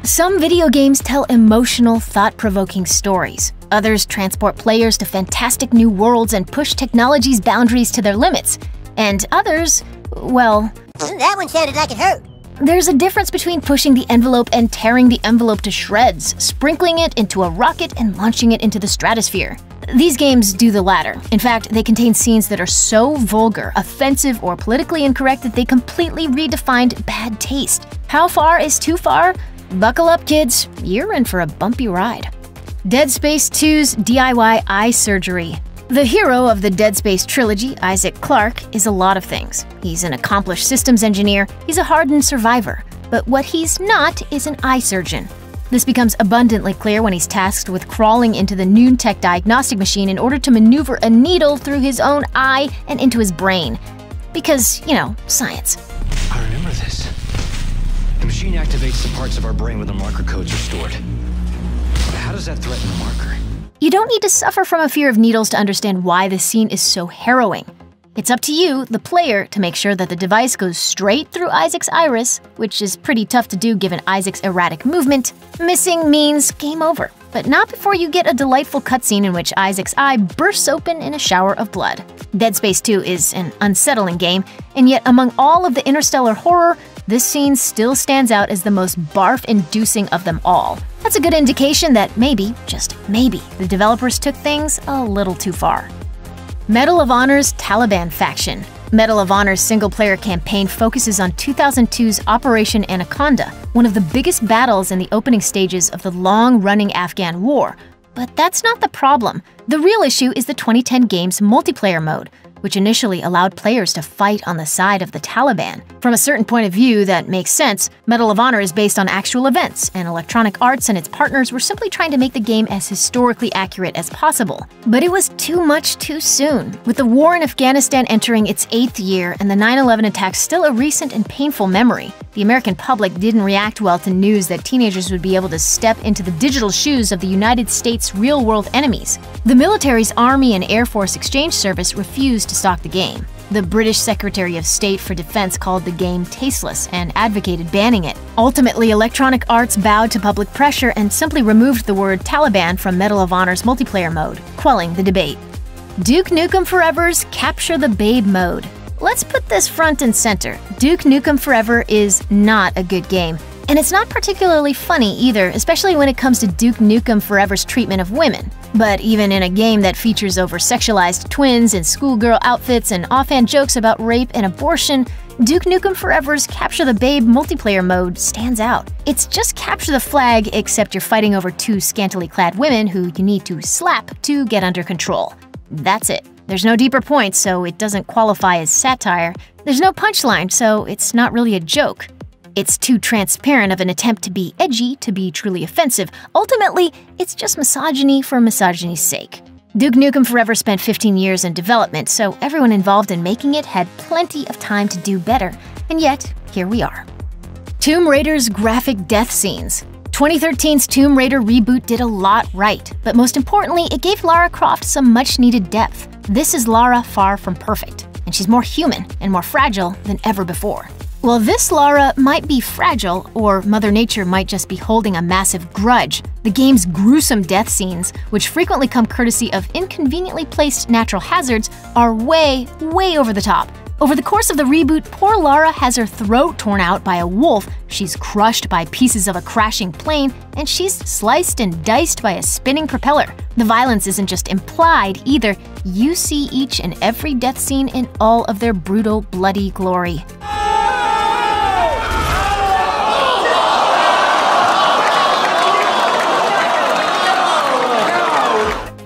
Some video games tell emotional, thought-provoking stories. Others transport players to fantastic new worlds and push technology's boundaries to their limits. And others, well… That one sounded like it hurt. There's a difference between pushing the envelope and tearing the envelope to shreds, sprinkling it into a rocket and launching it into the stratosphere. These games do the latter. In fact, they contain scenes that are so vulgar, offensive, or politically incorrect that they completely redefined bad taste. How far is too far? Buckle up, kids. You're in for a bumpy ride. Dead Space 2's DIY eye surgery. The hero of the Dead Space trilogy, Isaac Clarke, is a lot of things. He's an accomplished systems engineer, he's a hardened survivor. But what he's not is an eye surgeon. This becomes abundantly clear when he's tasked with crawling into the Noontech diagnostic machine in order to maneuver a needle through his own eye and into his brain. Because, you know, science. I remember this. The machine activates the parts of our brain where the marker codes are stored. How does that threaten the marker? You don't need to suffer from a fear of needles to understand why this scene is so harrowing. It's up to you, the player, to make sure that the device goes straight through Isaac's iris, which is pretty tough to do given Isaac's erratic movement. Missing means game over, but not before you get a delightful cutscene in which Isaac's eye bursts open in a shower of blood. Dead Space 2 is an unsettling game, and yet among all of the interstellar horror, this scene still stands out as the most barf-inducing of them all. That's a good indication that maybe, just maybe, the developers took things a little too far. Medal of Honor's Taliban faction. Medal of Honor's single-player campaign focuses on 2002's Operation Anaconda, one of the biggest battles in the opening stages of the long-running Afghan war. But that's not the problem. The real issue is the 2010 game's multiplayer mode, which initially allowed players to fight on the side of the Taliban. From a certain point of view, that makes sense. Medal of Honor is based on actual events, and Electronic Arts and its partners were simply trying to make the game as historically accurate as possible. But it was too much too soon. With the war in Afghanistan entering its 8th year and the 9/11 attacks still a recent and painful memory, the American public didn't react well to news that teenagers would be able to step into the digital shoes of the United States' real-world enemies. The military's Army and Air Force Exchange Service refused to stock the game. The British Secretary of State for Defense called the game tasteless and advocated banning it. Ultimately, Electronic Arts bowed to public pressure and simply removed the word Taliban from Medal of Honor's multiplayer mode, quelling the debate. Duke Nukem Forever's Capture the Babe mode. Let's put this front and center. Duke Nukem Forever is not a good game. And it's not particularly funny either, especially when it comes to Duke Nukem Forever's treatment of women. But even in a game that features over-sexualized twins and schoolgirl outfits and offhand jokes about rape and abortion, Duke Nukem Forever's Capture the Babe multiplayer mode stands out. It's just capture the flag, except you're fighting over two scantily clad women who you need to slap to get under control. That's it. There's no deeper point, so it doesn't qualify as satire. There's no punchline, so it's not really a joke. It's too transparent of an attempt to be edgy to be truly offensive. Ultimately, it's just misogyny for misogyny's sake. Duke Nukem Forever spent 15 years in development, so everyone involved in making it had plenty of time to do better. And yet, here we are. Tomb Raider's graphic death scenes. 2013's Tomb Raider reboot did a lot right, but most importantly, it gave Lara Croft some much-needed depth. This is Lara far from perfect, and she's more human and more fragile than ever before. Well, this Lara might be fragile, or Mother Nature might just be holding a massive grudge. The game's gruesome death scenes, which frequently come courtesy of inconveniently placed natural hazards, are way over the top. Over the course of the reboot, poor Lara has her throat torn out by a wolf, she's crushed by pieces of a crashing plane, and she's sliced and diced by a spinning propeller. The violence isn't just implied either, you see each and every death scene in all of their brutal, bloody glory.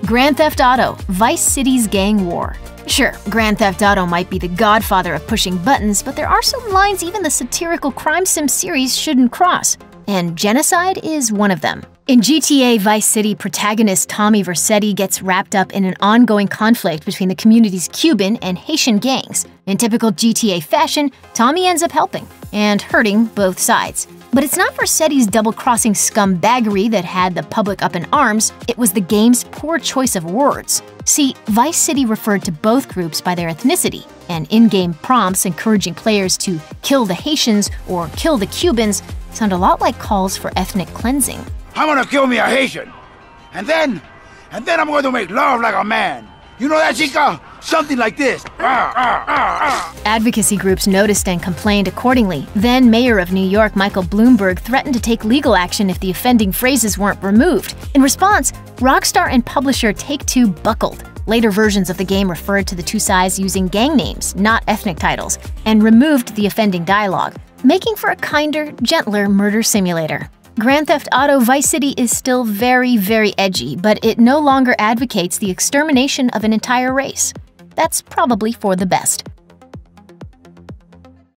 Grand Theft Auto: Vice City's Gang War. Sure, Grand Theft Auto might be the godfather of pushing buttons, but there are some lines even the satirical crime sim series shouldn't cross, and genocide is one of them. In GTA Vice City, protagonist Tommy Vercetti gets wrapped up in an ongoing conflict between the community's Cuban and Haitian gangs. In typical GTA fashion, Tommy ends up helping and hurting both sides. But it's not Vercetti's double-crossing scumbaggery that had the public up in arms, it was the game's poor choice of words. See, Vice City referred to both groups by their ethnicity, and in-game prompts encouraging players to kill the Haitians or kill the Cubans sound a lot like calls for ethnic cleansing. I'm gonna kill me a Haitian. And then I'm going to make love like a man. You know that, chica? Something like this. Advocacy groups noticed and complained accordingly. Then Mayor of New York Michael Bloomberg threatened to take legal action if the offending phrases weren't removed. In response, Rockstar and publisher Take-Two buckled. Later versions of the game referred to the two sides using gang names, not ethnic titles, and removed the offending dialogue, making for a kinder, gentler murder simulator. Grand Theft Auto Vice City is still very, very edgy, but it no longer advocates the extermination of an entire race. That's probably for the best.